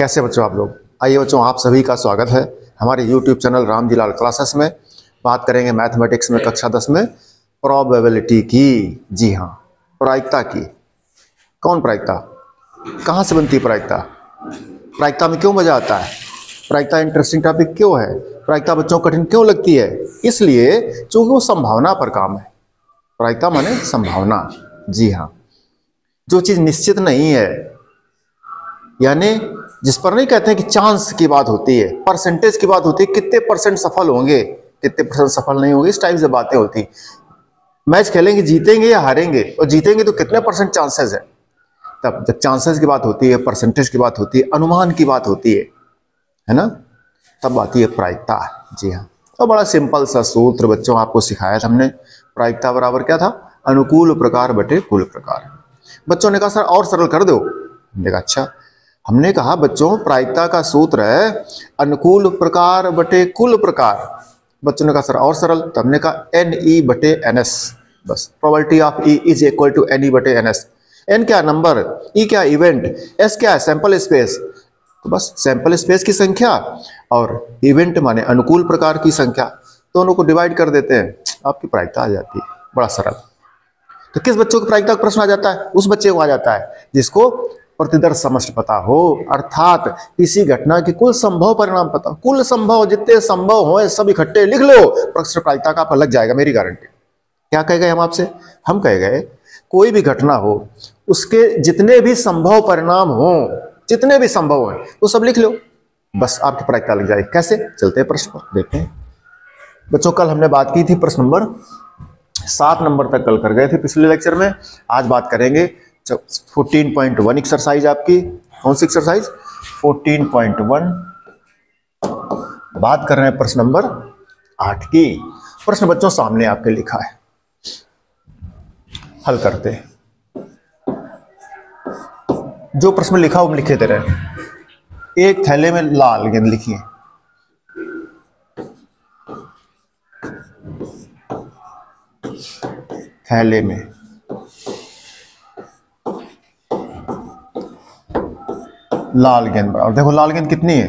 कैसे बच्चों आप लोग। आइए बच्चों, आप सभी का स्वागत है हमारे YouTube channel Ramji Lal classes में। बात करेंगे मैथमेटिक्स में कक्षा 10 में प्रोबेबिलिटी की। जी हाँ, प्रायिकता की। कौन प्रायिकता, कहाँ से बनती है प्रायिकता, प्रायिकता में क्यों मजा आता है, प्रायिकता इंटरेस्टिंग टॉपिक क्यों है, प्रायिकता बच्चों को कठिन क्यों लगती है? इसलिए क्योंकि वो संभावना पर काम है। प्रायिकता माने संभावना। जी हाँ, जो चीज़ निश्चित नहीं है, यानी जिस पर नहीं कहते हैं कि चांस की बात होती है, परसेंटेज की बात होती है, कितने परसेंट सफल होंगे, कितने परसेंट सफल नहीं होंगे, इस टाइप से बातें होती। मैच खेलेंगे, जीतेंगे या हारेंगे, और जीतेंगे तो कितने परसेंट चांसेस है। तब जब चांसेस की बात होती है, परसेंटेज की बात होती है, अनुमान की बात होती है ना, तब आती है प्रायिकता। जी हाँ, तो बड़ा सिंपल सा सूत्र बच्चों आपको सिखाया था हमने। प्रायिकता बराबर क्या था? अनुकूल प्रकार बटे कुल प्रकार। बच्चों ने कहा सर और सरल कर दो। हमने कहा अच्छा। हमने कहा बच्चों प्रायिकता का सूत्र है अनुकूल प्रकार बटे कुल प्रकार। बच्चों ने कहा सर और सरल, तो हमने कहा एन ई बटे एन एस। बस probability of E is equal to N E बटे एन एस। एन क्या नंबर, ई क्या इवेंट, एस क्या है सैंपल स्पेस। तो बस सैंपल स्पेस की संख्या और इवेंट माने अनुकूल प्रकार की संख्या, दोनों को डिवाइड कर देते हैं, आपकी प्रायिकता आ जाती है। बड़ा सरल। तो किस बच्चों की प्रायिकता का प्रश्न आ जाता है? उस बच्चे को आ जाता है जिसको प्रतिदर्श समष्टि पता हो, अर्थात किसी घटना की कुल संभव परिणाम पता हो। कुल संभव जितने संभव हो सब इकट्ठे लिख लो, प्रश्न प्रायिकता का लग जाएगा, मेरी गारंटी। क्या कह गए हम आपसे? हम कह गए कोई भी घटना हो, उसके जितने भी संभव परिणाम हो, जितने भी संभव है वो सब लिख लो, बस आपकी प्रायिकता लग जाएगी। कैसे? चलते हैं प्रश्न पर, देखते हैं। बच्चों कल हमने बात की थी प्रश्न नंबर 7 नंबर तक कल कर गए थे पिछले लेक्चर में। आज बात करेंगे 14.1 एक्सरसाइज आपकी। कौन सी एक्सरसाइज? 14.1। बात कर रहे हैं प्रश्न नंबर 8 की। प्रश्न बच्चों सामने आपके लिखा है, हल करते हैं। जो प्रश्न लिखा वो लिखे दे रहे हैं। एक थैले में लाल गेंद लिखिए, थैले में लाल गेंद बराबर, देखो लाल गेंद कितनी है,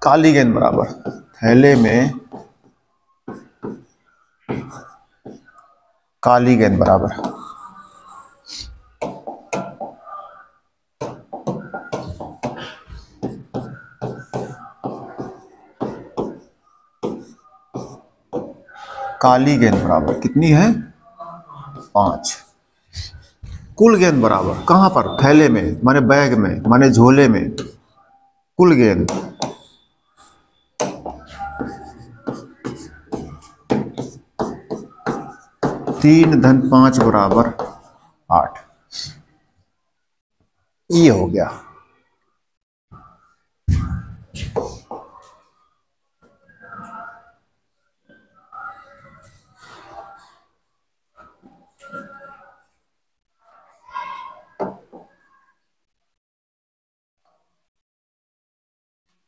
काली गेंद बराबर। थैले में काली गेंद बराबर काली गेंद बराबर कितनी है? 5। कुल गेंद बराबर कहां पर? थैले में माने बैग में माने झोले में। कुल गेंद 3 धन 5 बराबर 8। ये हो गया।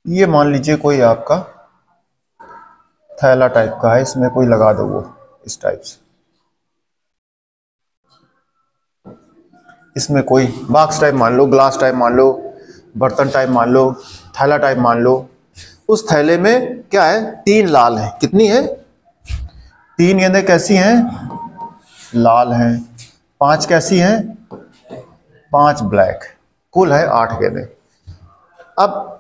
ये मान लीजिए कोई आपका थैला टाइप का है, इसमें कोई लगा दो वो इस टाइप से, इसमें कोई बॉक्स टाइप मान लो, ग्लास टाइप मान लो, बर्तन टाइप मान लो, थैला टाइप मान लो। उस थैले में क्या है? 3 लाल है। कितनी है? 3 गेंदें कैसी हैं? लाल हैं। 5 कैसी हैं? 5 ब्लैक। कुल है 8 गेंदें। अब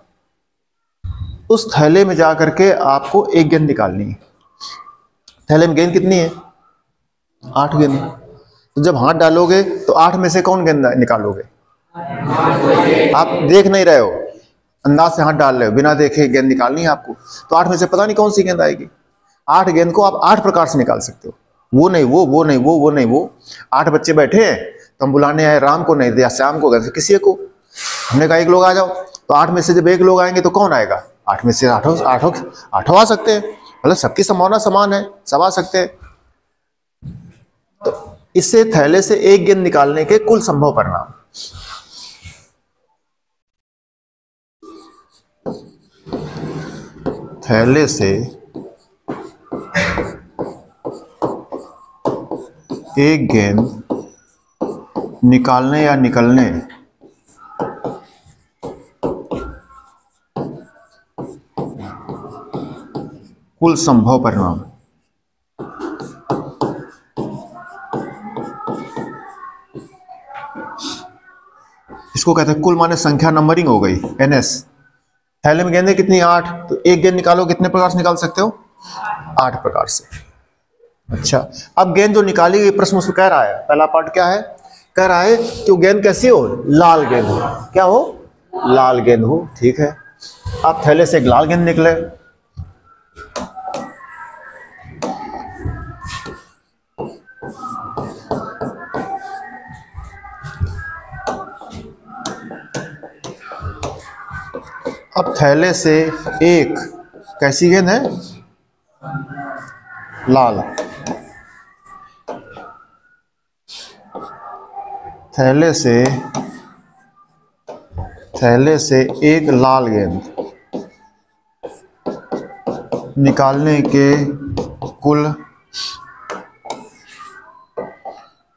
उस थैले में जा करके आपको एक गेंद निकालनी है। थैले में गेंद कितनी है? 8 गेंद। तो जब हाथ डालोगे तो 8 में से कौन गेंद निकालोगे? आप देख नहीं रहे हो, अंदाज से हाथ डाल रहे हो, बिना देखे गेंद निकालनी है आपको। तो 8 में से पता नहीं कौन सी गेंद आएगी। 8 गेंद को आप 8 प्रकार से निकाल सकते हो। वो नहीं वो नहीं वो नहीं वो। 8 बच्चे बैठे हैं तो हम बुलाने आए राम को नहीं दिया, श्याम को, किसी को। हमने कहा एक लोग आ जाओ, तो 8 में से जब एक लोग आएंगे तो कौन आएगा? 8 में से आठों आ सकते हैं, मतलब सबकी संभावना समान है, सब आ सकते हैं। तो इससे थैले से एक गेंद निकालने के कुल संभव परिणाम। थैले से एक गेंद निकालने या निकलने कुल संभव परिणाम। इसको कहते हैं कुल माने संख्या, नंबरिंग हो गई NS। थैले में गेंदें कितनी 8, तो एक गेंद निकालो कितने प्रकार से निकाल सकते हो 8 प्रकार से। अच्छा, अब गेंद जो निकाली गई प्रश्न उसमें कह रहा है, पहला पार्ट क्या है, कह रहा है कि वो गेंद कैसी हो, लाल गेंद हो। क्या हो, लाल गेंद हो। ठीक है, अब थैले से एक लाल गेंद निकले, अब थैले से एक कैसी गेंद है, लाल। थैले से एक लाल गेंद निकालने के कुल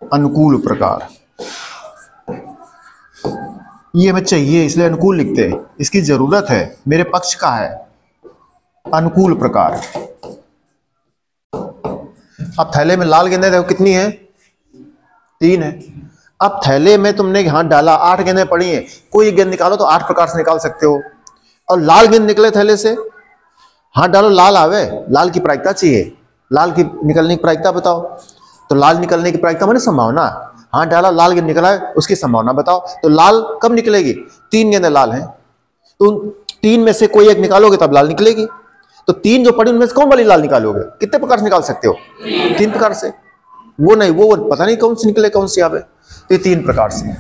अनुकूल प्रकार। ये हमें चाहिए इसलिए अनुकूल लिखते हैं, इसकी जरूरत है, मेरे पक्ष का है अनुकूल प्रकार। अब थैले में लाल गेंदें देखो कितनी है, 3 है। अब थैले में तुमने हाथ डाला, 8 गेंदें पड़ी हैं, कोई एक गेंद निकालो तो 8 प्रकार से निकाल सकते हो। और लाल गेंद निकले थैले से, हाथ डालो लाल आवे, लाल की प्रायिकता चाहिए, लाल की निकलने की प्रायिकता बताओ। तो लाल निकलने की प्रायिकता माने संभावना, हाथ डाला लाल गेंद निकला है उसकी संभावना बताओ। तो लाल कब निकलेगी, 3 गेंदें लाल हैं, तो 3 में से कोई एक निकालोगे तब लाल निकलेगी। तो 3 जो पड़ी उनमें से कौन वाली लाल निकालोगे, कितने प्रकार से निकाल सकते हो, 3 प्रकार से। वो नहीं, वो पता नहीं कौन सी निकले कौन सी आवे, तो 3 प्रकार से।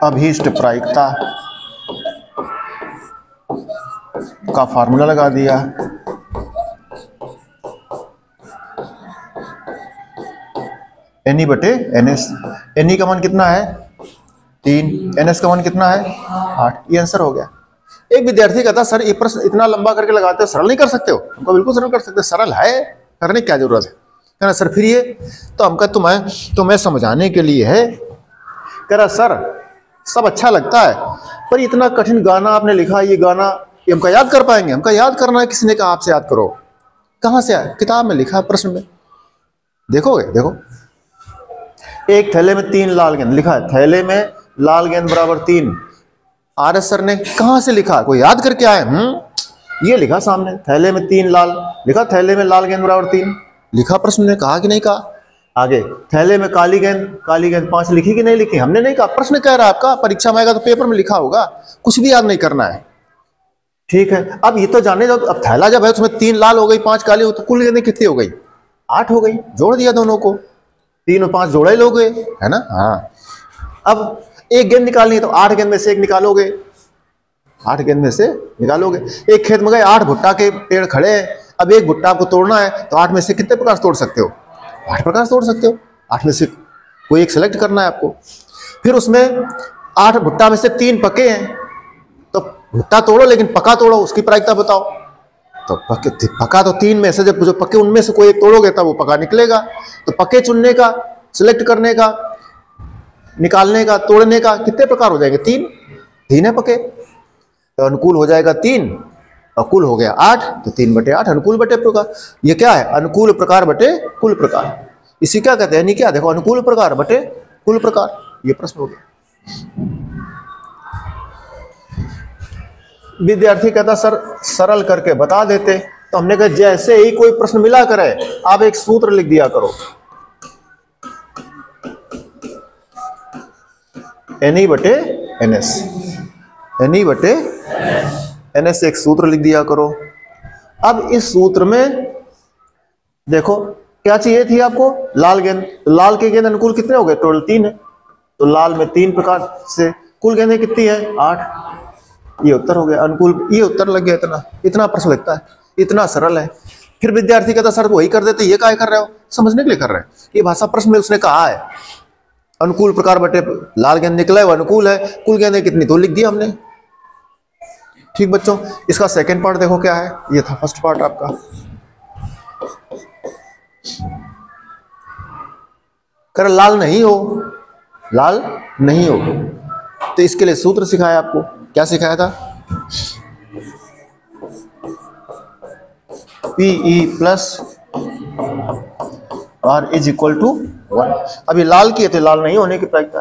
अभीष्ट प्रायिकता का फार्मूला लगा दिया, NE बटे NS। NE का मान कितना है 3, NS का मान कितना है 8। ये आंसर हो गया। एक विद्यार्थी कहता सर ये प्रश्न इतना लंबा करके लगाते हो, सरल नहीं कर सकते हो? हमको बिल्कुल सरल कर सकते, सरल है, करने की क्या जरूरत है ना सर। फिर ये तो हमका तुम्हें समझाने के लिए है। कह रहा सर सब अच्छा लगता है पर इतना कठिन गाना आपने लिखा, ये गाना ये हमका याद कर पाएंगे? हमका याद करना है, किसने कहा आपसे याद करो? कहाँ से आया? किताब में लिखा है, प्रश्न में देखोगे। देखो, एक थैले में 3 लाल गेंद लिखा है, थैले में लाल गेंद बराबर 3। RS सर ने कहाँ से लिखा, कोई याद करके आए? ये लिखा सामने, थैले में 3 लाल लिखा, थैले में लाल गेंद बराबर 3 लिखा, प्रश्न ने कहा कि नहीं कहा? आगे थैले में काली गेंद 5 लिखी कि नहीं लिखी? हमने नहीं कहा, प्रश्न कह रहा है आपका, परीक्षा में आएगा तो पेपर में लिखा होगा, कुछ भी याद नहीं करना है। ठीक है, अब ये तो जाने दो, अब थैला जब है उसमें 3 लाल हो गई 5 काली हो, तो कुल गेंदें कितनी हो गई? 8 हो गई। जोड़ दिया दोनों को, 3 और 5 जोड़े लोगे, है ना। हाँ, अब एक गेंद निकालनी है तो 8 गेंद में से एक निकालोगे, 8 गेंद में से निकालोगे। एक खेत में गए, 8 भुट्टा के पेड़ खड़े हैं, अब एक भुट्टा आपको तोड़ना है तो 8 में से कितने प्रकार से तोड़ सकते हो? 8 प्रकार से तोड़ सकते हो। 8 में से कोई एक सेलेक्ट करना है आपको। फिर उसमें 8 भुट्टा में से 3 पके हैं, तो भुट्टा तोड़ो लेकिन पका तोड़ो, उसकी प्रायिकता बताओ। तो पका तो 3 में से, जब जो पके उनमें से कोई एक तोड़ोगे तब वो पका निकलेगा। तो पके चुनने का, सिलेक्ट करने का, निकालने का, तोड़ने का कितने प्रकार हो जाएंगे? 3 है पके, तो अनुकूल हो जाएगा 3 और कुल हो गया 8, तो 3 बटे 8 अनुकूल बटे प्रकार। ये क्या है? अनुकूल प्रकार बटे कुल प्रकार। इसी क्या कहते हैं? नहीं क्या, देखो, अनुकूल प्रकार बटे कुल प्रकार। ये प्रश्न हो गया। विद्यार्थी कहता सर सरल करके बता देते, तो हमने कहा जैसे ही कोई प्रश्न मिला करे आप एक सूत्र लिख दिया करो, NE बटे NS, NE बटे NS एक सूत्र लिख दिया करो। अब इस सूत्र में देखो क्या चाहिए थी आपको? लाल गेंद। तो लाल के गेंद अनुकूल कितने हो गए? टोटल 3 है, तो लाल में 3 प्रकार से कुल गेंदें कितनी है? 8। ये उत्तर हो गया अनुकूल, ये उत्तर लग गया। इतना प्रश्न लगता है, इतना सरल है। फिर विद्यार्थी कहता सर वही कर देते, ये क्या कर रहे हो? समझने के लिए कर रहे हैं। ये भाषा प्रश्न में उसने कहा है अनुकूल प्रकार बटे लाल गेंद निकला है वो अनुकूल है, कुल गेंदें कितनी तो लिख दिया हमने। ठीक बच्चों, इसका सेकंड पार्ट देखो क्या है। ये था फर्स्ट पार्ट आपका। कर लाल नहीं हो, लाल नहीं हो, तो इसके लिए सूत्र सिखाया आपको। क्या सिखाया था? PE plus R is equal to 1। अभी लाल किए थे, लाल नहीं होने की प्रायिकता।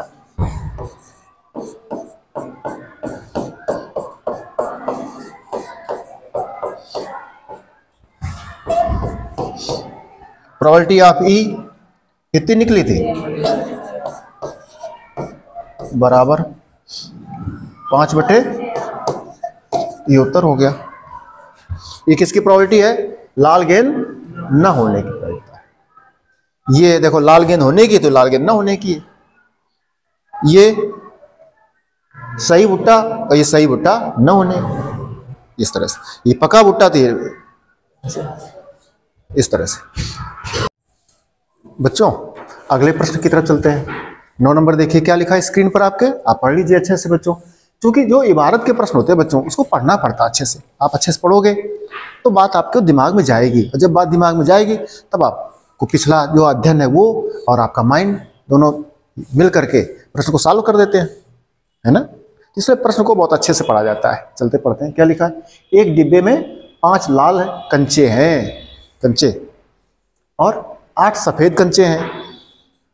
प्रोबेबिलिटी ऑफ E कितनी निकली थी? बराबर 5/, ये उत्तर हो गया। ये किसकी प्रोबेबिलिटी है? लाल गेंद न होने की प्रोबेबिलिटी है। ये देखो लाल गेंद होने की तो लाल गेंद न होने की है। ये सही भुट्टा और ये सही भुट्टा न होने, इस तरह से। ये पका भुट्टा तो इस तरह से। बच्चों अगले प्रश्न की तरफ चलते हैं। 9 नंबर देखिए क्या लिखा है स्क्रीन पर आपके, आप पढ़ लीजिए अच्छे से बच्चों। क्योंकि जो इबारत के प्रश्न होते हैं बच्चों, उसको पढ़ना पड़ता है अच्छे से। आप अच्छे से पढ़ोगे तो बात आपके दिमाग में जाएगी, और जब बात दिमाग में जाएगी तब आपको पिछला जो अध्ययन है वो और आपका माइंड दोनों मिल करके प्रश्न को सॉल्व कर देते हैं, है ना। इसलिए प्रश्न को बहुत अच्छे से पढ़ा जाता है। चलते पढ़ते हैं क्या लिखा है। एक डिब्बे में 5 लाल कंचे हैं, कंचे, और 8 सफेद कंचे हैं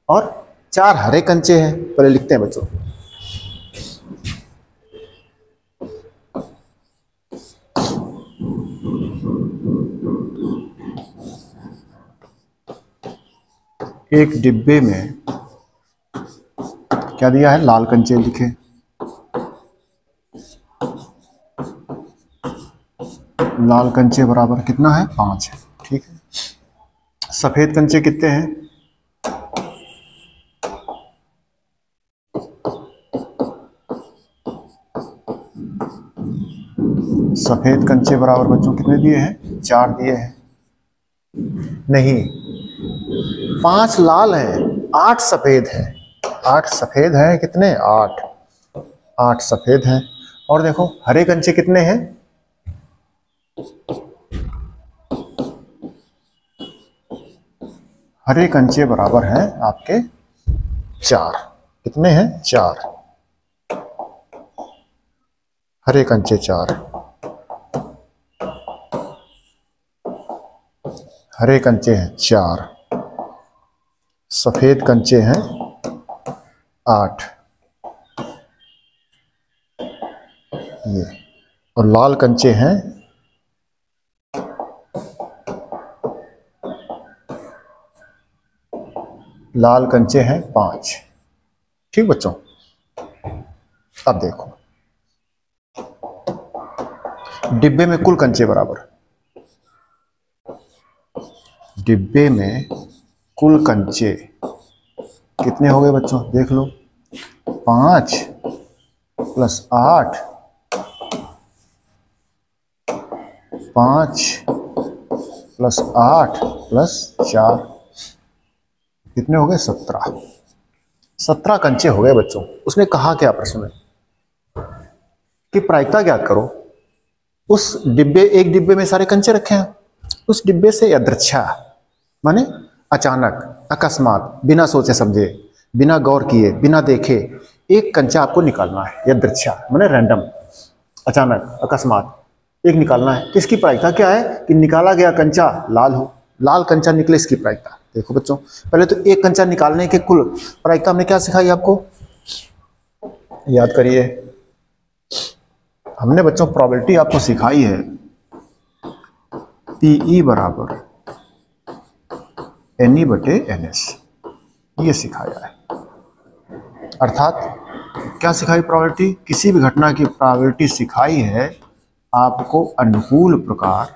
और 4 हरे कंचे हैं। पहले लिखते हैं बच्चों। एक डिब्बे में क्या दिया है? लाल कंचे लिखे। लाल कंचे बराबर कितना है? 5 है, ठीक है। सफेद कंचे कितने हैं? सफेद कंचे बराबर बच्चों कितने दिए हैं? 4 दिए हैं। नहीं, 5 लाल है, 8 सफेद है। 8 सफेद है, कितने? 8 सफेद हैं। और देखो हरे कंचे कितने हैं? हरे कंचे बराबर हैं आपके 4। कितने हैं? 4। हरे कंचे 4, हरे कंचे हैं 4, सफेद कंचे हैं 8, ये, और लाल कंचे हैं लाल कंचे हैं 5। ठीक बच्चों, अब देखो डिब्बे में कुल कंचे बराबर, डिब्बे में कुल कंचे कितने हो गए बच्चों? देख लो, 5 + 8, 5 + 8 + 4 कितने हो गए? 17। 17 कंचे हो गए बच्चों। उसने कहा क्या प्रश्न में कि प्रायिकता ज्ञात करो। उस डिब्बे, एक डिब्बे में सारे कंचे रखे हैं, उस डिब्बे से यदृच्छा माने अचानक, अकस्मात, बिना सोचे समझे, बिना गौर किए, बिना देखे एक कंचा आपको निकालना है। यदृच्छा माने रैंडम, अचानक, अकस्मात एक निकालना है। तो इसकी प्रायिकता क्या है कि निकाला गया कंचा लाल हो, लाल कंचा निकले, इसकी प्रायिकता। देखो बच्चों, पहले तो एक कंचा निकालने के कुल प्रायिकता हमने क्या सिखाई आपको? याद करिए, हमने बच्चों प्रोबेबिलिटी आपको सिखाई है PE बराबर NE/NS, ये सिखाया है। अर्थात क्या सिखाई? प्रोबेबिलिटी, किसी भी घटना की प्रोबेबिलिटी सिखाई है आपको अनुकूल प्रकार,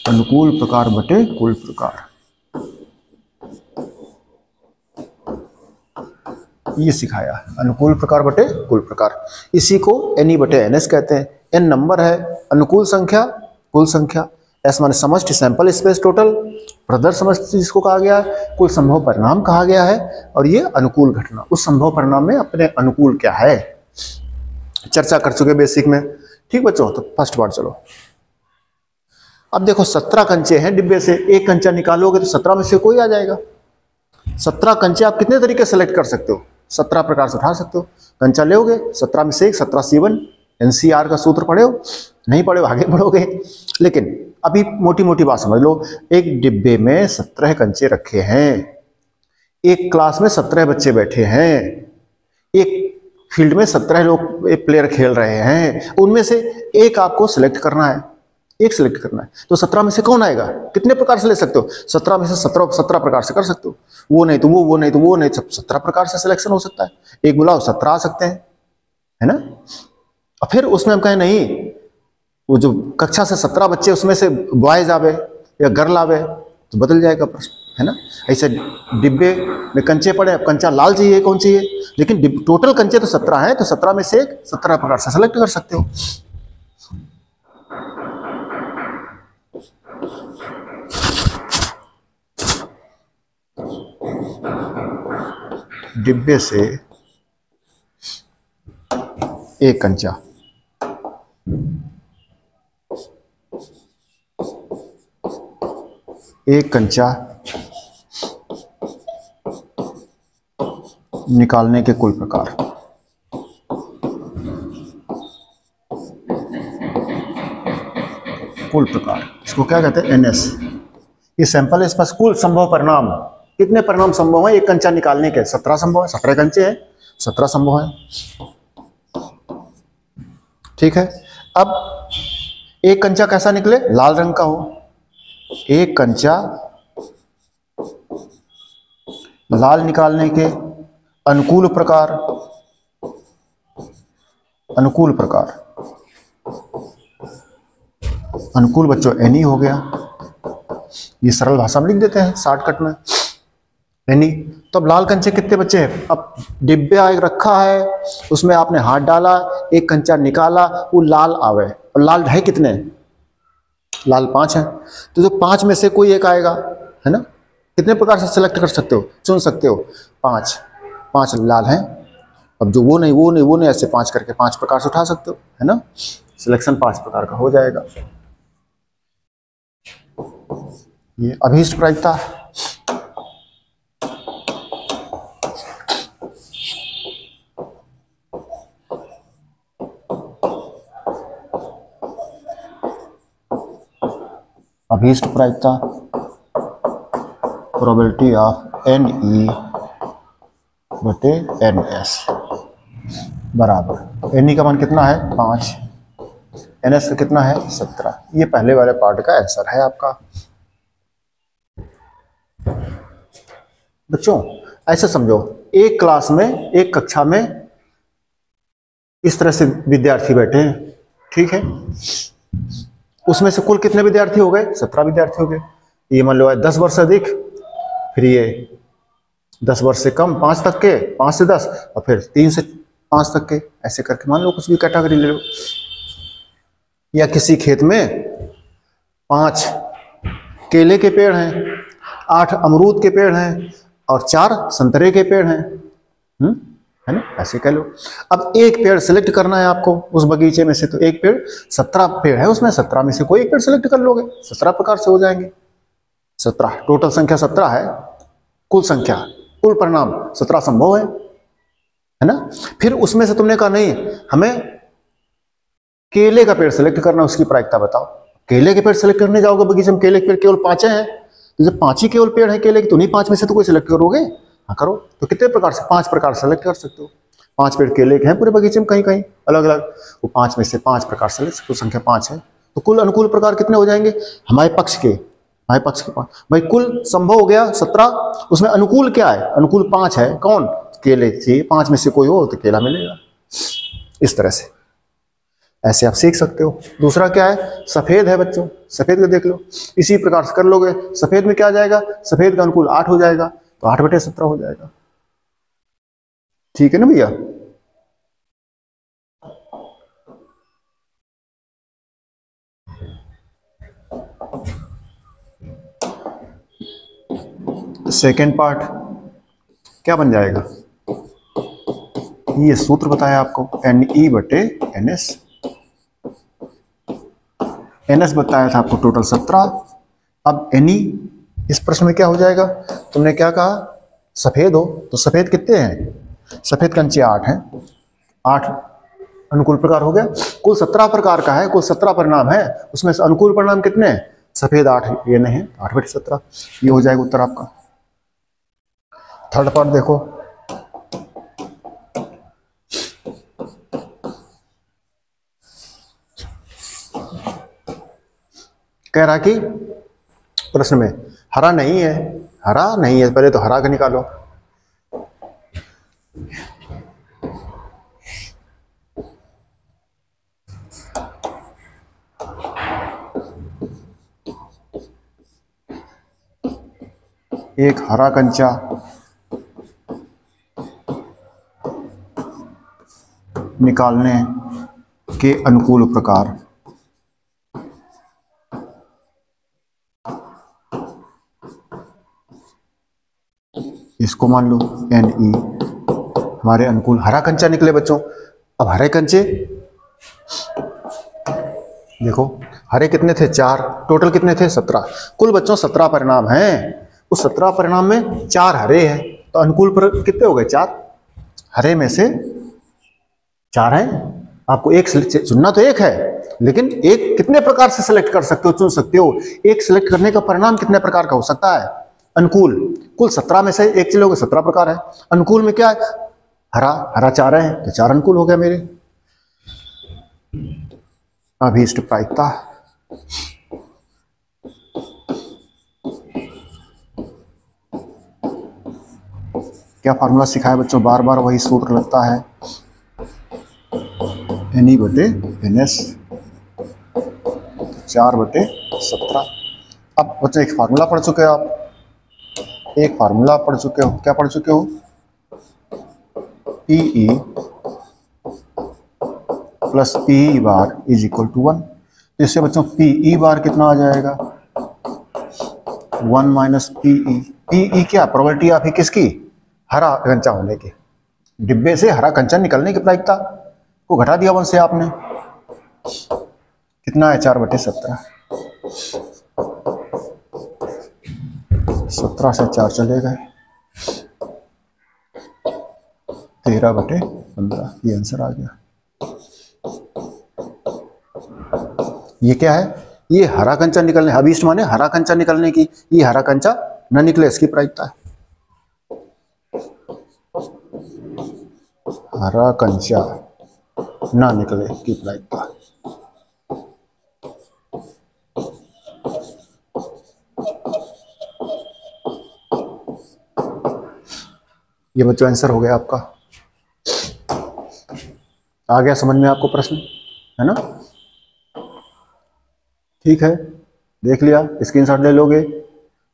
अनुकूल प्रकार बटे कुल प्रकार, ये सिखाया। अनुकूल प्रकार बटे कुल प्रकार, इसी को NE/NS कहते हैं। N नंबर है, अनुकूल संख्या, कुल संख्या, S माने समष्टि, सैंपल स्पेस टोटल, प्रदर्श समष्टि जिसको कहा गया है, कुल संभव परिणाम कहा गया है, और ये अनुकूल घटना, उस संभव परिणाम में अपने अनुकूल क्या है, चर्चा कर चुके बेसिक में। ठीक बच्चों, तो फर्स्ट पार्ट चलो। अब देखो 17 कंचे हैं डिब्बे से, एक कंचा निकालोगे तो 17 में से कोई आ जाएगा। 17 कंचे आप कितने तरीके सेलेक्ट कर सकते हो, 17 प्रकार से उठा सकते हो। कंचा लोगे 17 में से एक, 17 C1, NCR का सूत्र पढ़े हो, नहीं पढ़े हो आगे बढ़ोगे। लेकिन अभी मोटी मोटी बात समझ लो, एक डिब्बे में 17 कंचे रखे हैं, एक क्लास में 17 बच्चे बैठे हैं, एक फील्ड में 17 लोग एक प्लेयर खेल रहे हैं, उनमें से एक आपको सिलेक्ट करना है, एक सिलेक्ट करना है। तो 17 में से कौन आएगा, कितने प्रकार से ले सकते हो, 17 में से 17 प्रकार से कर सकते हो। वो नहीं तो वो नहीं तो वो नहीं, सब 17 प्रकार से सिलेक्शन हो सकता है। एक बुलाओ 17 आ सकते हैं, है ना। और फिर उसमें हम कहें नहीं, वो जो कक्षा से 17 बच्चे उसमें से बॉयज आवे या गर्ल आवे तो बदल जाएगा प्रश्न, है ना। ऐसे डिब्बे में कंचे पड़े, अब कंचा लाल चाहिए कौन चाहिए, लेकिन टोटल कंचे तो 17 हैं, तो 17 में से एक 17 प्रकार से सेलेक्ट कर सकते हो। डिब्बे से एक कंचा, एक कंचा निकालने के कुल प्रकार, कुल प्रकार, इसको क्या कहते हैं, NS। ये सैंपल है, इस पास कुल संभव परिणाम, कितने परिणाम संभव है एक कंचा निकालने के, 17 संभव है, 17 कंचे हैं, 17 संभव है। ठीक है, अब एक कंचा कैसा निकले, लाल रंग का हो, एक कंचा लाल निकालने के अनुकूल प्रकार, अनुकूल प्रकार, अनुकूल बच्चों NE हो गया, ये सरल भाषा में लिख देते हैं शॉर्टकट में NE। तो अब लाल कंचे कितने बच्चे हैं, अब डिब्बे आगे रखा है, उसमें आपने हाथ डाला, एक कंचा निकाला, वो लाल आवे, और लाल है कितने, लाल 5 है, तो जो 5 में से कोई एक आएगा, है ना। कितने प्रकार से सिलेक्ट कर सकते हो, चुन सकते हो, 5 लाल हैं। अब जो वो नहीं वो नहीं वो नहीं, ऐसे 5 करके 5 प्रकार से उठा सकते हो, है ना। सिलेक्शन 5 प्रकार का हो जाएगा। ये अभीष्ट प्रायिकता, अभीष्ट प्रायिकता, प्रोबेबिलिटी ऑफ NE बटे NS बराबर, NE का मान कितना है 5, NS का कितना है 17। ये पहले वाले पार्ट का आंसर है आपका। बच्चों ऐसे समझो, एक क्लास में, एक कक्षा में इस तरह से विद्यार्थी बैठे हैं, ठीक है, उसमें से कुल कितने विद्यार्थी हो गए, 17 विद्यार्थी हो गए। ये मान लो 10 वर्ष से अधिक, फिर ये 10 वर्ष से कम, 5 तक के, 5 से 10, और फिर 3 से 5 तक के, ऐसे करके मान लो कुछ भी कैटेगरी ले लो। या किसी खेत में 5 केले के पेड़ हैं, 8 अमरूद के पेड़ हैं और 4 संतरे के पेड़ हैं, है ना, ऐसे कह लो। अब एक पेड़ सिलेक्ट करना है आपको उस बगीचे में से, तो एक पेड़, 17 पेड़ है उसमें, 17 में से कोई एक पेड़ सिलेक्ट कर लोगे, 17 प्रकार से हो जाएंगे। 17 टोटल संख्या 17 है, कुल संख्या, कुल परिणाम 17 संभव है ना। फिर उसमें से तुमने कहा नहीं हमें केले का पेड़ सिलेक्ट करना, उसकी प्रायिकता बताओ। केले के पेड़ सिलेक्ट करने जाओगे बगीचे में, केले के पेड़ केवल 5 हैं, तो जब 5 ही केवल पेड़ है केले के, तो नहीं 5 में से तो कोई सिलेक्ट करोगे, हाँ करो। तो कितने प्रकार से, 5 प्रकार सेलेक्ट कर सकते हो। 5 पेड़ केले के हैं पूरे बगीचे में, कहीं कहीं अलग अलग, वो 5 में से 5 प्रकार से, कुल संख्या 5 है, तो कुल अनुकूल प्रकार कितने हो जाएंगे हमारे पक्ष के, हमारे पक्ष के 5 भाई, कुल संभव हो गया 17, उसमें अनुकूल क्या है, अनुकूल 5 है, कौन, केले चाहिए, 5 में से कोई हो तो केला मिलेगा। इस तरह से ऐसे आप सीख सकते हो। दूसरा क्या है, सफेद है बच्चों, सफेद को देख लो, इसी प्रकार से कर लोगे। सफेद में क्या आ जाएगा, सफेद का अनुकूल 8 हो जाएगा, तो 8/17 हो जाएगा, ठीक है ना भैया। सेकेंड पार्ट क्या बन जाएगा, ये सूत्र बताया आपको, NE/NS, NS बताया था आपको टोटल 17। अब Ne इस प्रश्न में क्या हो जाएगा, तुमने क्या कहा सफेद हो, तो सफेद कितने हैं, सफेद कंचे 8 हैं, 8 अनुकूल प्रकार हो गया। कुल 17 प्रकार का है, कुल 17 परिणाम है, उसमें से अनुकूल परिणाम कितने हैं, सफेद 8 ये नहीं है, 8/17 ये हो जाएगा उत्तर आपका। थर्ड पार्ट देखो, कह रहा कि प्रश्न में हरा नहीं है, हरा नहीं है, पहले तो हरा का निकालो। एक हरा कंचा निकालने के अनुकूल प्रकार, इसको मान लो Ne हमारे अनुकूल हरा कंचा निकले बच्चों। अब हरे कंचे देखो, हरे कितने थे 4, टोटल कितने थे 17, कुल बच्चों 17 परिणाम हैं, उस 17 परिणाम में 4 हरे हैं, तो अनुकूल पर कितने हो गए 4, हरे में से 4 हैं। आपको एक चुनना तो एक है, लेकिन एक कितने प्रकार से सिलेक्ट कर सकते हो, चुन सकते हो, एक सिलेक्ट करने का परिणाम कितने प्रकार का हो सकता है, अनुकूल। कुल 17 में से एक चलोगे 17 प्रकार है, अनुकूल में क्या है, हरा, हरा 4 है तो 4 अनुकूल हो गया मेरे। अभीष्ट प्रायिकता, क्या फार्मूला सिखाया बच्चों, बार बार वही सूत्र लगता है, Ne/NS 4/17। अब बच्चों एक फार्मूला पढ़ चुके हो आप, एक फार्मूला पढ़ चुके हो, क्या पढ़ चुके हो, PE plus PE bar is equal to 1। तो इससे बच्चों PE बार कितना आ जाएगा, 1 माइनस PE। PE क्या प्रोबेबिलिटी आपकी किसकी, हरा कंचा होने की, डिब्बे से हरा कंचा निकलने की प्रायिकता को घटा दिया 1 से आपने, कितना है 4/17, 17 से 4 चले गए, 13/15 ये आंसर आ गया। ये क्या है, ये हरा कंचा निकलने, अभीष्ट माने हरा कंचा निकलने की, ये हरा कंचा न निकले इसकी प्रायिकता है, हरा कंचा ना निकले की प्रायिकता। ये बच्चों आंसर हो गया आपका, आ गया समझ में आपको प्रश्न, है ना, ठीक है, देख लिया, स्क्रीनशॉट ले लोगे।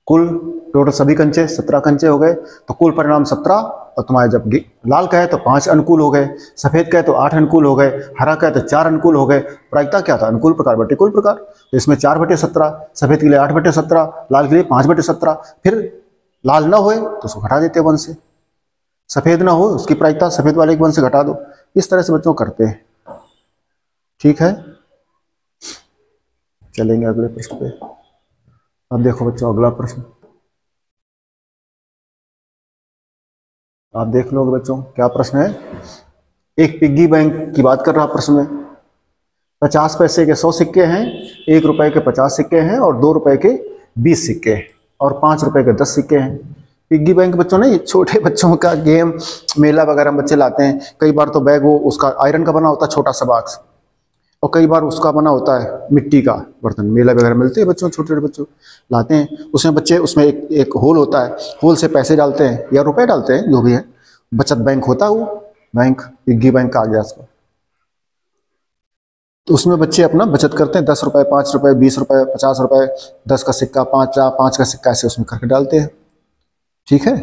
कुल टोटल सभी कंचे 17 कंचे हो गए, तो कुल परिणाम 17, और तुम्हारे जब लाल कहे तो 5 अनुकूल हो गए, सफेद कहे तो 8 अनुकूल हो गए, हरा कहे तो 4 अनुकूल हो गए। प्रायिकता क्या था, अनुकूल प्रकार बटे कुल प्रकार, तो इसमें 4/17, सफेद के लिए 8/17, लाल के लिए 5/17। फिर लाल ना होए तो उसको घटा देते 1 से, सफेद ना हो उसकी प्रायिकता सफेद वाले 1 से घटा दो, इस तरह से बच्चों करते हैं, ठीक है। चलेंगे अगले प्रश्न पे। अब देखो बच्चों अगला प्रश्न, आप देख लोगे बच्चों क्या प्रश्न है। एक पिग्गी बैंक की बात कर रहा प्रश्न में, 50 पैसे के 100 सिक्के हैं, 1 रुपए के 50 सिक्के हैं, और 2 रुपए के 20 सिक्के हैं, और 5 रुपए के 10 सिक्के हैं। पिग्गी बैंक बच्चों ने छोटे बच्चों का गेम, मेला वगैरह में बच्चे लाते हैं, कई बार तो बैग वो उसका आयरन का बना होता है छोटा सा बॉक्स, और कई बार उसका बना होता है मिट्टी का बर्तन, मेला वगैरह मिलते हैं बच्चों, छोटे छोटे बच्चों लाते हैं, उसमें बच्चे उसमें एक होल होता है, होल से पैसे डालते हैं या रुपए डालते हैं, जो भी है, बचत बैंक होता है वो बैंक, पिग्गी बैंक का आ गया उसको। तो उसमें बच्चे अपना बचत करते हैं, 10 रुपए, 5 रुपए, 20 रुपए, 50 रुपए, 10 का सिक्का, 5 का सिक्का, ऐसे उसमें करके डालते हैं, ठीक है।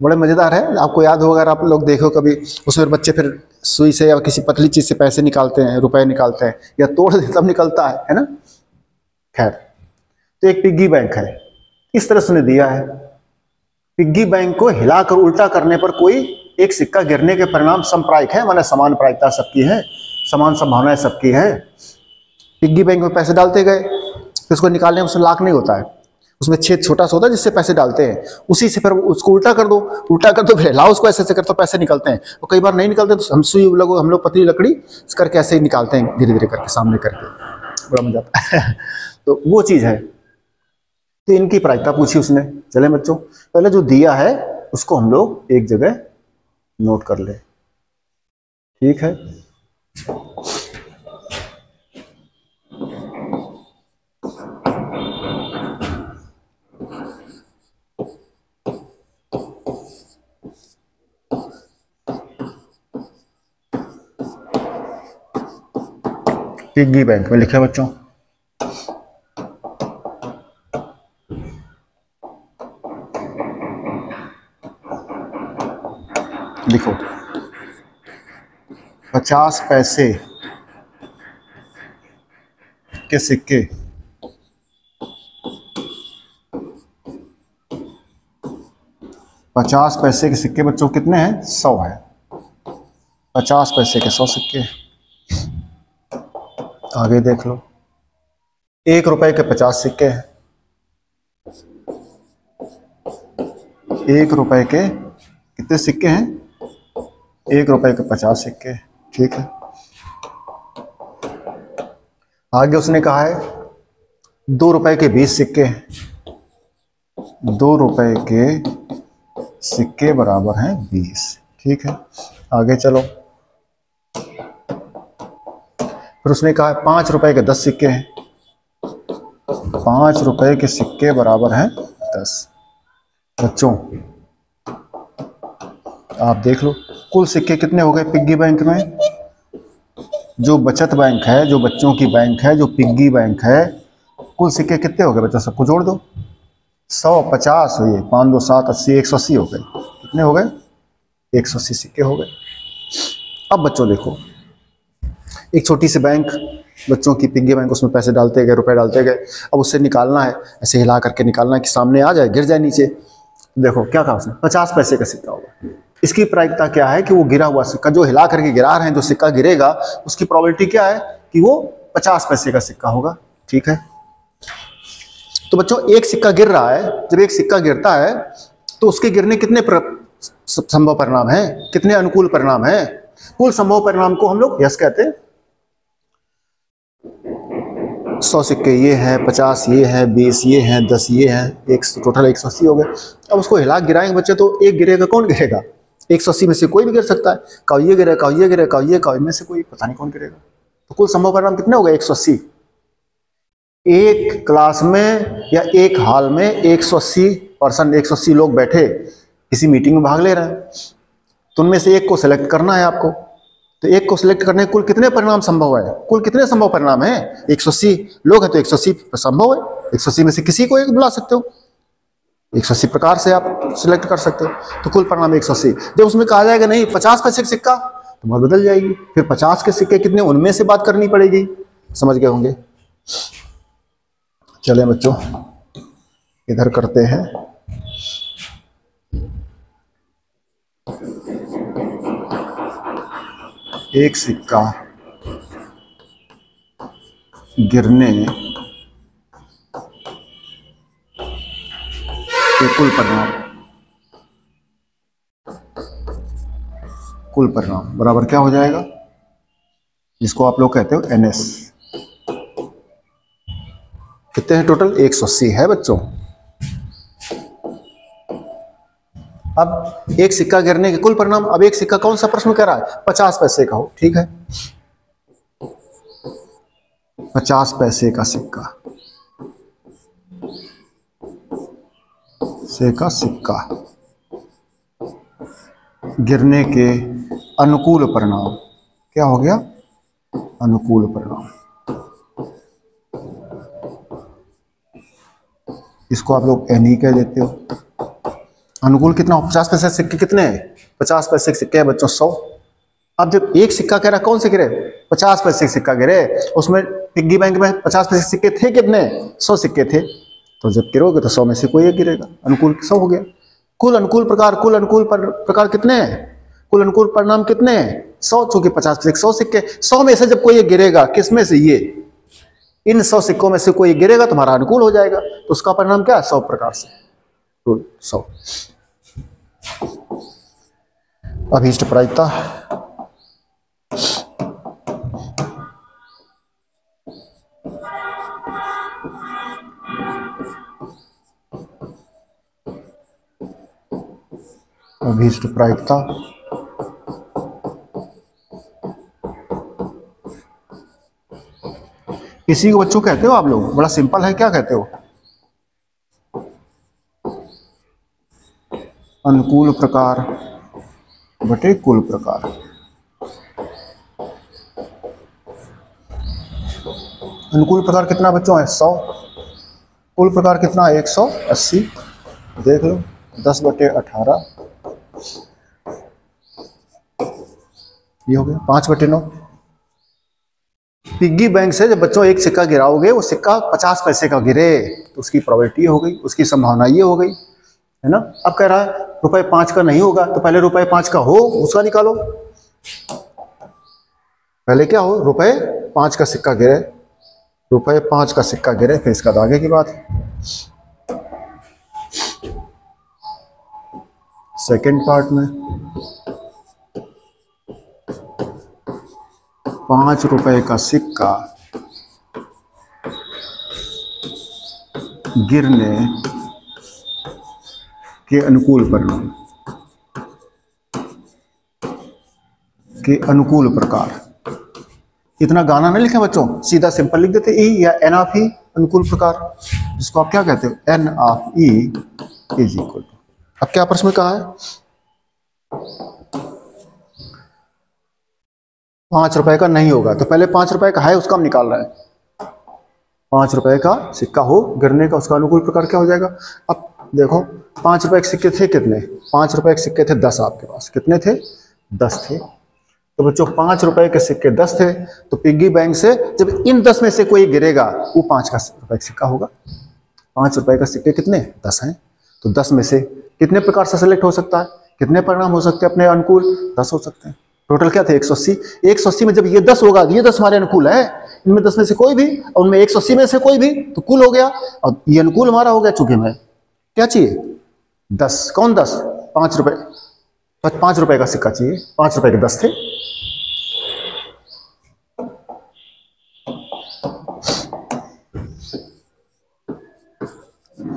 बड़े मजेदार है, आपको याद होगा, अगर आप लोग देखो कभी, उसमें बच्चे फिर सुई से या किसी पतली चीज से पैसे निकालते हैं, रुपए निकालते हैं, या तोड़ दे तब निकलता है ना। खैर, तो एक पिग्गी बैंक है, इस तरह से दिया है, पिग्गी बैंक को हिलाकर उल्टा करने पर कोई एक सिक्का गिरने के परिणाम समप्रायिक है, माने समान प्रायिकता सबकी है, समान संभावनाएं सबकी है। पिग्गी बैंक में पैसे डालते गए, फिर उसको निकालने में उसमें लाख नहीं होता है, उसमें छेद छोटा सा होता है जिससे पैसे डालते हैं, उसी से फिर उसको उल्टा कर दो, फिर हिलाओ उसको, ऐसे कर तो पैसे निकलते हैं। और कई बार नहीं निकलते तो हम सुई लोग, हम लोग पतली लकड़ी करके ऐसे ही निकालते हैं, धीरे धीरे करके सामने करके, बड़ा मजा आता है। तो वो चीज़ है। तो इनकी प्रायिकता पूछी उसने। चले बच्चों, पहले जो दिया है उसको हम लोग एक जगह नोट कर ले, ठीक है। पिग्गी बैंक में लिखे बच्चों, लिखो 50 पैसे के सिक्के 50 पैसे के सिक्के बच्चों कितने हैं? 100 है। 50 पैसे के 100 सिक्के। आगे देख लो, 1 रुपए के 50 सिक्के हैं। 1 रुपए के कितने सिक्के हैं? 1 रुपए के 50 सिक्के, ठीक है। आगे उसने कहा है 2 रुपए के 20 सिक्के हैं। 2 रुपए के सिक्के बराबर हैं 20, ठीक है। आगे चलो, फिर उसने कहा 5 रुपए के 10 सिक्के हैं। 5 रुपए के सिक्के बराबर हैं 10। बच्चों आप देख लो कुल सिक्के कितने हो गए पिग्गी बैंक में। जो बचत बैंक है, जो बच्चों की बैंक है, जो पिग्गी बैंक है, कुल सिक्के कितने हो गए बच्चों? सबको जोड़ दो। 100, 50, ये 5, 2, 7, 80, 180 हो गए। कितने हो गए? 180 सिक्के हो गए। अब बच्चों देखो, एक छोटी सी बैंक, बच्चों की पिग्गी बैंक, उसमें पैसे डालते गए, रुपए डालते गए। अब उससे निकालना है, ऐसे हिला करके निकालना है कि सामने आ जाए, गिर जाए नीचे। देखो क्या कहा उसने, 50 पैसे का सिक्का होगा। इसकी प्रायिकता क्या है कि वो गिरा हुआ सिक्का, जो हिला करके गिरा रहे हैं, जो सिक्का गिरेगा उसकी प्रोबेबिलिटी क्या है कि वो 50 पैसे का सिक्का होगा, ठीक है। तो बच्चों एक सिक्का गिर रहा है, जब एक सिक्का गिरता है तो उसके गिरने कितने संभव परिणाम हैं, कितने अनुकूल परिणाम हैं? कुल संभव परिणाम को हम लोग यस कहते हैं। 100 सिक्के ये हैं, 50 ये हैं, 20 ये हैं, 10 ये हैं, एक टोटल 180 हो गए। अब उसको हिला गिराएंगे बच्चे तो एक गिरेगा, कौन गिरेगा? 180 में से कोई भी गिर सकता है, कभी ये गिरे, कभी ये गिरे, कभी ये, कभी में से कोई, पता नहीं कौन गिरेगा। तो कुल संभव परिणाम कितने हो गए? 180। एक क्लास में या एक हॉल में 180 लोग बैठे किसी मीटिंग में भाग ले रहे हैं, तो उनमें से एक को सिलेक्ट करना है आपको। तो एक को सिलेक्ट करने कुल कितने परिणाम संभव है? कुल कितने संभव परिणाम है? 180 लोग हैं तो 180 संभव है। 180 में से किसी को एक बुला सकते हो, 180 प्रकार से आप सिलेक्ट कर सकते हो। तो कुल परिणाम 180। जब उसमें कहा जाएगा नहीं 50 पैसे का सिक्का, तो बात बदल जाएगी। फिर 50 के सिक्के कितने, उनमें से बात करनी पड़ेगी। समझ गए होंगे। चलें बच्चों इधर करते हैं। एक सिक्का गिरने के कुल परिणाम बराबर क्या हो जाएगा, जिसको आप लोग कहते हो NS। कितने हैं टोटल? 180 है बच्चों। अब एक सिक्का गिरने के कुल परिणाम, अब एक सिक्का कौन सा प्रश्न कह रहा है? 50 पैसे का हो, ठीक है। 50 पैसे का सिक्का गिरने के अनुकूल परिणाम क्या हो गया? अनुकूल परिणाम। इसको आप लोग NE कह देते हो। अनुकूल कितना हो? 50 पैसे सिक्के कितने हैं? 50 पैसे के सिक्के हैं बच्चों 100। अब जब एक सिक्का कह रहा कौन से गिरे? 50 पैसे के सिक्का गिरे। उसमें पिग्गी बैंक में 50 पैसे सिक्के थे कितने? 100 सिक्के थे। तो जब गिरोगे तो 100 में से कोई एक गिरेगा। अनुकूल 100 हो गया। कुल अनुकूल प्रकार कितने हैं? कुल अनुकूल परिणाम कितने हैं? 100, चूंकि 50 पैसे 100 सिक्के, 100 में से जब कोई एक गिरेगा, किस में से? ये इन 100 सिक्कों में से कोई गिरेगा तुम्हारा अनुकूल हो जाएगा, तो उसका परिणाम क्या है? 100 प्रकार से रूल 100। अभीष्ट प्रायिकता, अभीष्ट प्रायिकता किसी को बच्चों कहते हो आप लोग? बड़ा सिंपल है, क्या कहते हो? अनुकूल प्रकार बटे कुल प्रकार। अनुकूल प्रकार कितना बच्चों है? 100। कुल प्रकार कितना है? 180। देख लो 10/18 ये हो गया 5/9। पिग्गी बैंक से जब बच्चों एक सिक्का गिराओगे, वो सिक्का 50 पैसे का गिरे तो उसकी प्रोबेबिलिटी हो गई, उसकी संभावना ये हो गई, है ना। अब कह रहा है ₹5 का नहीं होगा, तो पहले ₹5 का हो उसका निकालो। पहले क्या हो? ₹5 का सिक्का गिरे, ₹5 का सिक्का गिरे, फिर इसका आगे की बात। सेकंड पार्ट में ₹5 का सिक्का गिरने के अनुकूल परिणाम के अनुकूल प्रकार। इतना गाना नहीं लिखे बच्चों, सीधा सिंपल लिख देते ई या एन ऑफ ई अनुकूल प्रकार, जिसको आप क्या कहते हो? N of E is equal to. अब क्या प्रश्न में कहा है? ₹5 का नहीं होगा, तो पहले ₹5 का है उसका हम निकाल रहे हैं। ₹5 का सिक्का हो गिरने का, उसका अनुकूल प्रकार क्या हो जाएगा? अब देखो ₹5 के सिक्के थे कितने? ₹5 के सिक्के थे 10 आपके पास। कितने थे? 10 थे। तो बच्चों ₹5 के सिक्के 10 थे, तो पिग्गी बैंक से जब इन 10 में से कोई गिरेगा वो ₹5 का सिक्का होगा। ₹5 का सिक्के कितने? 10 हैं, तो 10 में से कितने प्रकार से सेलेक्ट हो सकता है? कितने परिणाम हो सकते हैं अपने अनुकूल? 10 हो सकते हैं। टोटल क्या थे? 180। 180 में जब ये 10 होगा, ये 10 हमारे अनुकूल है, इनमें 10 में से कोई भी, और उनमें 180 में से कोई भी, तो कुल हो गया। और ये अनुकूल हमारा हो गया, चूंकि हमें क्या चाहिए? 10। कौन 10? ₹5। ₹5 का सिक्का चाहिए, ₹5 के 10 थे।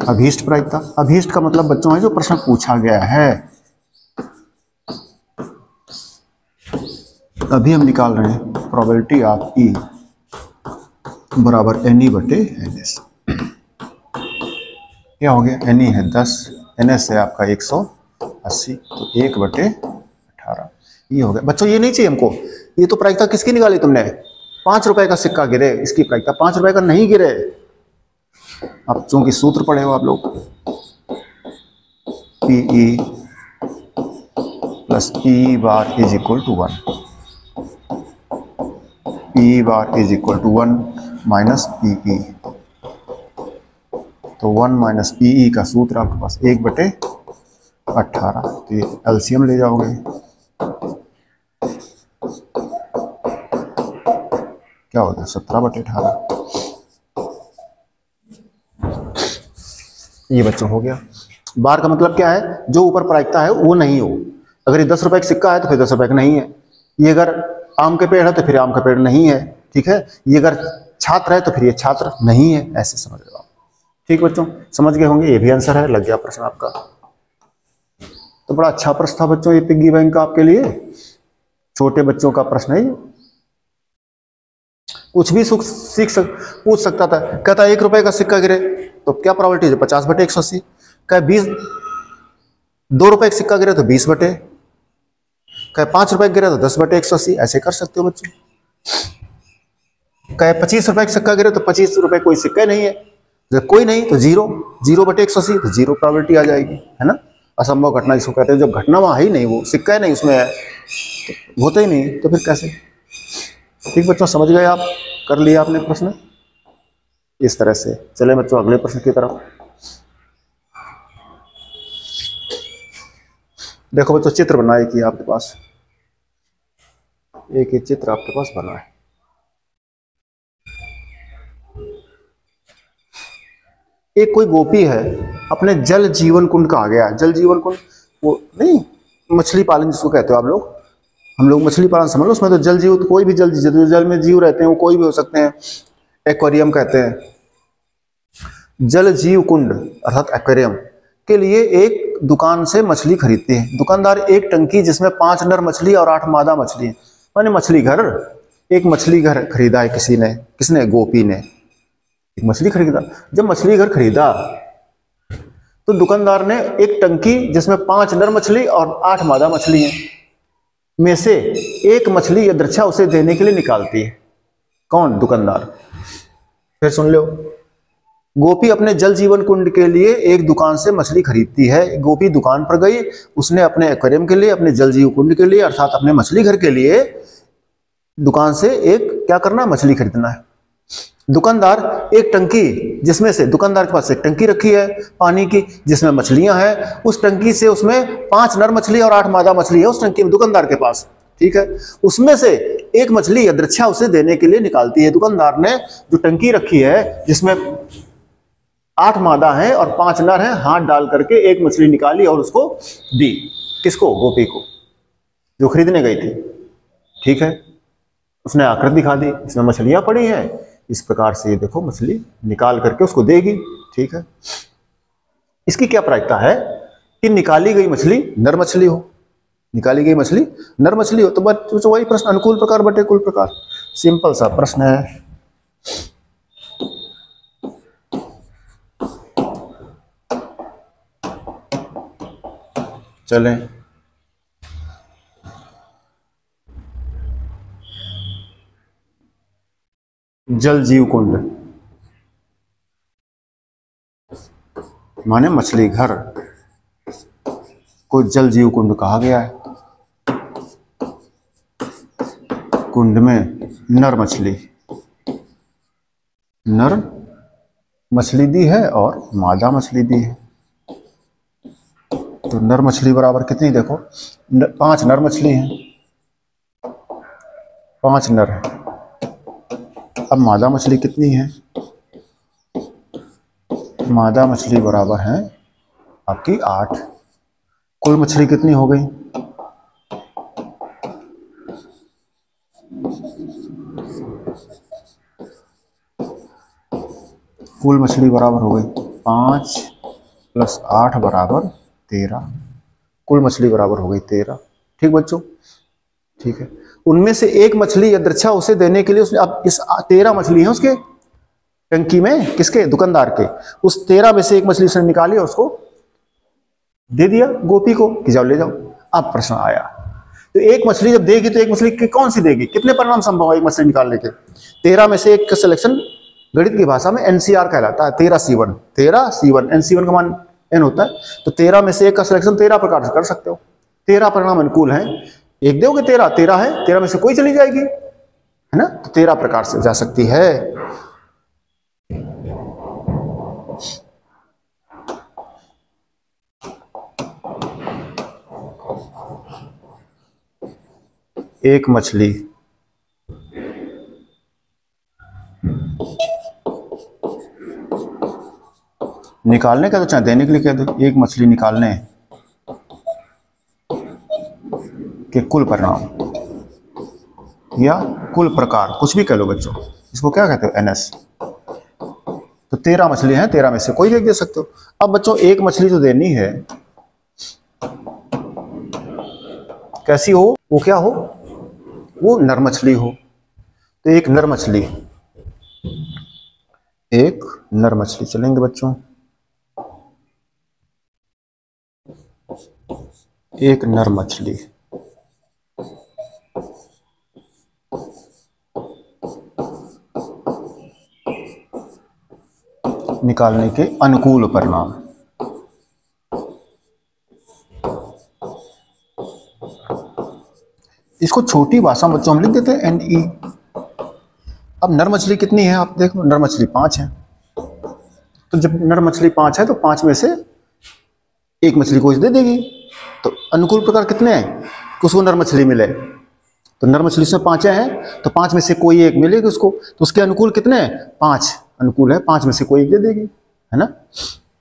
अभीष्ट प्रायिकता, अभीष्ट का मतलब बच्चों है जो प्रश्न पूछा गया है। अभी हम निकाल रहे हैं प्रोबेबिलिटी ऑफ ई बराबर NE/NS। क्या हो गया? NE है 10, NS है आपका 180, तो 1/18 ये हो गया। बच्चों ये नहीं चाहिए हमको, ये तो प्रायिकता किसकी निकाली तुमने? ₹5 का सिक्का गिरे, इसकी प्रायिकता। ₹5 का नहीं गिरे। अब चूंकि सूत्र पढ़े हो आप लोग, PE plus PE bar is equal to 1, PE bar is equal to 1 minus PE। तो 1 माइनस PE का सूत्र आपके पास 1/18। तो ये एलसीएम ले जाओगे, क्या हो गया? 17/18। ये बच्चों हो गया। बार का मतलब क्या है? जो ऊपर प्रायिकता है वो नहीं हो। अगर ये ₹10 का सिक्का है तो फिर ₹10 का नहीं है। ये अगर आम के पेड़ है तो फिर आम का पेड़ नहीं है, ठीक है। ये अगर छात्र है तो फिर ये छात्र नहीं है, ऐसे समझ लो आप। ठीक बच्चों, समझ गए होंगे। ये भी आंसर है, लग गया प्रश्न आपका। तो बड़ा अच्छा प्रश्न था बच्चों ये पिग्गी बैंक का आपके लिए। छोटे बच्चों का प्रश्न है, कुछ भी पूछ सकता था। कहता ₹1 का सिक्का गिरे तो क्या प्रोबेबिलिटी है? 50/180। कहे ₹2 का सिक्का गिरे तो 20/, कहे ₹5 गिरे तो 10/180। ऐसे कर सकते हो बच्चों। कहे ₹25 का सिक्का गिरे तो ₹25 कोई सिक्का नहीं है, जब कोई नहीं तो 0/180, तो 0 प्रोबेबिलिटी आ जाएगी, है ना। असंभव घटना जिसको कहते हैं, जब घटना वहां ही नहीं, वो सिक्का ही नहीं उसमें है, तो होता ही नहीं, तो फिर कैसे? ठीक बच्चों, समझ गए आप? कर लिया आपने प्रश्न इस तरह से। चले बच्चों अगले प्रश्न की तरफ। देखो बच्चों, चित्र बना है कि आपके पास एक ही चित्र आपके पास बना है। एक कोई गोपी है, अपने जल जीवन कुंड कहा गया है। जल जीवन कुंड वो नहीं, मछली पालन जिसको कहते हो आप लोग, हम लोग मछली पालन समझ लो, उसमें तो जल जीव, तो कोई भी जो जल में जीव रहते हैं वो कोई भी हो सकते हैं, एक्वेरियम कहते हैं। जल जीव कुंड अर्थात एक्वेरियम के लिए एक दुकान से मछली खरीदते हैं दुकानदार, एक टंकी जिसमें 5 नर मछली और 8 मादा मछली है। माने मछली घर, एक मछली घर खरीदा है किसी ने, किसने? गोपी ने एक मछली खरीदा। जब मछली घर खरीदा तो दुकानदार ने एक टंकी जिसमें 5 नर मछली और 8 मादा मछली है में से एक मछली यदृच्छा उसे देने के लिए निकालती है। कौन? दुकानदार। फिर सुन लो, गोपी अपने जल जीवन कुंड के लिए एक दुकान से मछली खरीदती है। गोपी दुकान पर गई, उसने अपने एक्वेरियम के लिए, अपने जल जीव कुंड के लिए अर्थात अपने मछली घर के लिए दुकान से एक क्या करना? मछली खरीदना है। दुकानदार एक टंकी जिसमें से, दुकानदार के पास एक टंकी रखी है पानी की जिसमें मछलियां हैं, उस टंकी से उसमें 5 नर मछली और 8 मादा मछली है उस टंकी में दुकानदार के पास, ठीक है। उसमें से एक मछली यदृच्छा उसे देने के लिए निकालती है। दुकानदार ने जो टंकी रखी है जिसमें 8 मादा है और 5 नर है, हाथ डाल करके एक मछली निकाली और उसको दी। किसको? गोपी को, जो खरीदने गई थी, ठीक है। उसने आकृति दिखा दी, इसमें मछलियां पड़ी हैं, इस प्रकार से ये देखो मछली निकाल करके उसको देगी, ठीक है। इसकी क्या प्रायिकता है कि निकाली गई मछली नर मछली हो, निकाली गई मछली नर मछली हो। तो बस वही प्रश्न, अनुकूल प्रकार बटे कुल प्रकार, सिंपल सा प्रश्न है। चलें, जल जीव कुंड माने मछली घर को जल जीव कुंड कहा गया है। कुंड में नर मछली दी है और मादा मछली दी है। तो नर मछली बराबर कितनी? देखो 5 नर मछली हैं, 5 नर है। अब मादा मछली कितनी है? मादा मछली बराबर है आपकी 8। कुल मछली कितनी हो गई? कुल मछली बराबर हो गई 5 + 8 बराबर 13। कुल मछली बराबर हो गई 13, ठीक बच्चों, ठीक है। उनमें से एक मछली यदृच्छा उसे देने के लिए उसने, अब इस 13 मछली है उसके टंकी में, किसके? दुकानदार के। उस 13 में से एक मछली उसने निकाली और उसको दे दिया गोपी को कि जाओ ले जाओ। अब प्रश्न आया, तो एक मछली जब देगी तो एक मछली कौन सी देगी? कितने परिणाम संभव है एक मछली निकालने के? 13 में से एक का सिलेक्शन गणित की भाषा में NCR कहलाता है, 13C1। 13C1, NC1 का मान n होता है, तो 13 में से एक का सिलेक्शन 13 प्रकार से कर सकते हो। 13 परिणाम अनुकूल हैं, एक दोगे 13 है, 13 में से कोई चली जाएगी, है ना। तो 13 प्रकार से जा सकती है। एक मछली निकालने का तो चाहे देने के लिए कह दो, एक मछली निकालने के कुल परिणाम या कुल प्रकार, कुछ भी कह लो बच्चों, इसको क्या कहते हो? NS। तो 13 मछली हैं, 13 में से कोई एक दे सकते हो। अब बच्चों एक मछली तो देनी है, कैसी हो? वो क्या हो? वो नर मछली हो। तो एक नर मछली चलेंगे बच्चों, एक नर मछली निकालने के अनुकूल परिणाम। इसको छोटी भाषा में बच्चों हम लिख देते हैं NE। अब नर मछली कितनी है आप देखो, नर मछली 5 है। तो जब नर मछली 5 है तो 5 में से एक मछली को दे देगी। तो अनुकूल प्रकार कितने हैं कि उसको नर मछली मिले? तो नर मछली से 5 हैं, तो 5 में से कोई एक मिलेगी उसको। तो उसके अनुकूल कितने हैं? 5 अनुकूल है, 5 में से कोई एक दे देगी, है ना।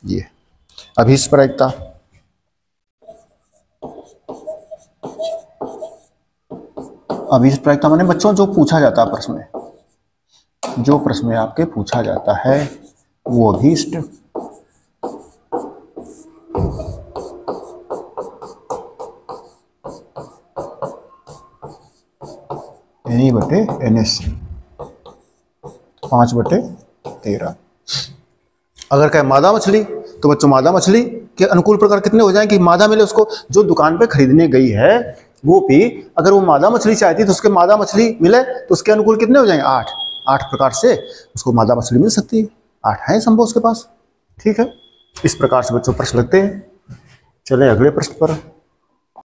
ये अभिप्रायिकता, अभिप्रायिकता माने बच्चों जो पूछा जाता है प्रश्न में, जो प्रश्न में आपके पूछा जाता है वो अभीष्ट NE/NS 5/13। अगर कहे मादा मछली तो बच्चों मादा मछली के अनुकूल प्रकार कितने हो जाएंगे कि मादा मिले उसको, जो दुकान पे खरीदने गई है वो भी अगर वो मादा मछली चाहती तो उसके मादा मछली मिले तो उसके अनुकूल कितने हो जाएंगे 8। 8 प्रकार से उसको मादा मछली मिल सकती है, 8 है संभव उसके पास। ठीक है, इस प्रकार से बच्चों प्रश्न लगते हैं। चलें अगले प्रश्न पर।